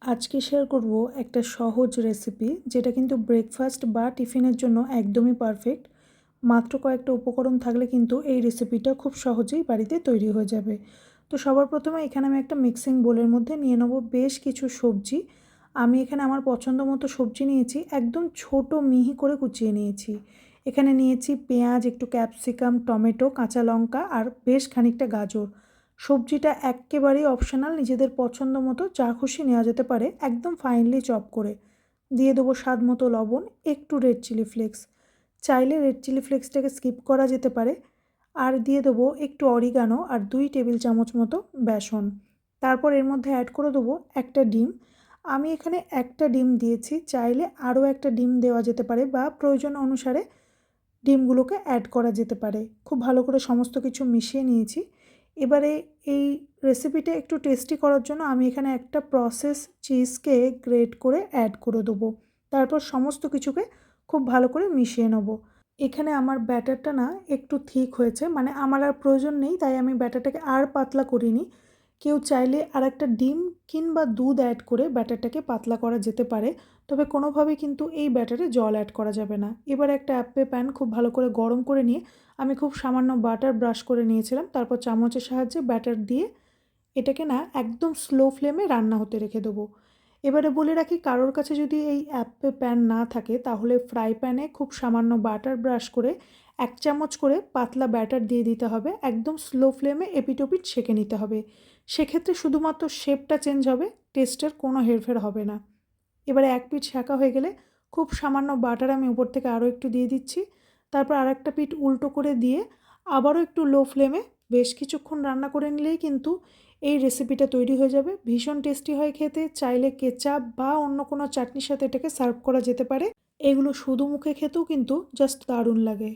আজকে শেয়ার করব একটা সহজ রেসিপি যেটা কিন্তু ব্রেকফাস্ট বা টিফিনের জন্য একদমই পারফেক্ট। মাত্র কয়েকটা উপকরণ থাকলে কিন্তু এই রেসিপিটা খুব সহজেই বাড়িতে তৈরি হয়ে যাবে। তো সবার প্রথমে এখানে আমি একটা মিক্সিং বোলের মধ্যে নিয়ে নেব বেশ কিছু সবজি। আমি এখানে আমার পছন্দ মতো সবজি নিয়েছি, একদম ছোট মিহি করে কুচিয়ে নিয়েছি। এখানে নিয়েছি পেঁয়াজ, একটু ক্যাপসিকাম, টমেটো, কাঁচা লঙ্কা আর বেশ খানিকটা গাজর। সবজিটা এক্কেবারেই অপশনাল, নিজেদের পছন্দ মতো যা খুশি নেওয়া যেতে পারে, একদম ফাইনলি চপ করে। দিয়ে দেবো স্বাদ মতো লবণ, একটু রেড চিলি ফ্লেক্স, চাইলে রেড চিলি ফ্লেক্সটাকে স্কিপ করা যেতে পারে। আর দিয়ে দেবো একটু অরিগানো আর 2 টেবিল চামচ মতো বেসন। তারপর এর মধ্যে অ্যাড করে দেবো একটা ডিম। আমি এখানে একটা ডিম দিয়েছি, চাইলে আরও একটা ডিম দেওয়া যেতে পারে বা প্রয়োজন অনুসারে ডিমগুলোকে অ্যাড করা যেতে পারে। খুব ভালো করে সমস্ত কিছু মিশিয়ে নিয়েছি। এবারে এই রেসিপিটা একটু টেস্টি করার জন্য আমি এখানে একটা প্রসেস চিজকে গ্রেট করে অ্যাড করে দেবো। তারপর সমস্ত কিছুকে খুব ভালো করে মিশিয়ে নেব। এখানে আমার ব্যাটারটা না একটু থিক হয়েছে, মানে আমার আর প্রয়োজন নেই, তাই আমি ব্যাটারটাকে আর পাতলা করিনি। কেউ চাইলে আরেকটা ডিম কিংবা দুধ অ্যাড করে ব্যাটারটাকে পাতলা করা যেতে পারে, তবে কোনোভাবেই কিন্তু এই ব্যাটারে জল অ্যাড করা যাবে না। এবার একটা অ্যাপ্পে প্যান খুব ভালো করে গরম করে নিয়ে আমি খুব সামান্য বাটার ব্রাশ করে নিয়েছিলাম। তারপর চামচের সাহায্যে ব্যাটার দিয়ে এটাকে না একদম স্লো ফ্লেমে রান্না হতে রেখে দেবো। এবারে বলে রাখি, কারোর কাছে যদি এই অ্যাপ্পে প্যান না থাকে তাহলে ফ্রাই প্যানে খুব সামান্য বাটার ব্রাশ করে 1 চামচ করে পাতলা ব্যাটার দিয়ে দিতে হবে। একদম স্লো ফ্লেমে এপিটোপিট সেঁকে নিতে হবে। সেক্ষেত্রে শুধুমাত্র শেপটা চেঞ্জ হবে, টেস্টের কোনো হেরফের হবে না। এবারে এক পিঠ সেঁকা হয়ে গেলে খুব সামান্য বাটার আমি উপর থেকে আরও একটু দিয়ে দিচ্ছি। তারপর আরেকটা পিঠ উল্টো করে দিয়ে আবারও একটু লো ফ্লেমে বেশ কিছুক্ষণ রান্না করে নিলেই কিন্তু এই রেসিপিটা তৈরি হয়ে যাবে। ভীষণ টেস্টি হয় খেতে। চাইলে কেচাপ বা অন্য কোনো চাটনির সাথে এটাকে সার্ভ করা যেতে পারে। এগুলো শুধু মুখে খেতেও কিন্তু জাস্ট দারুণ লাগে।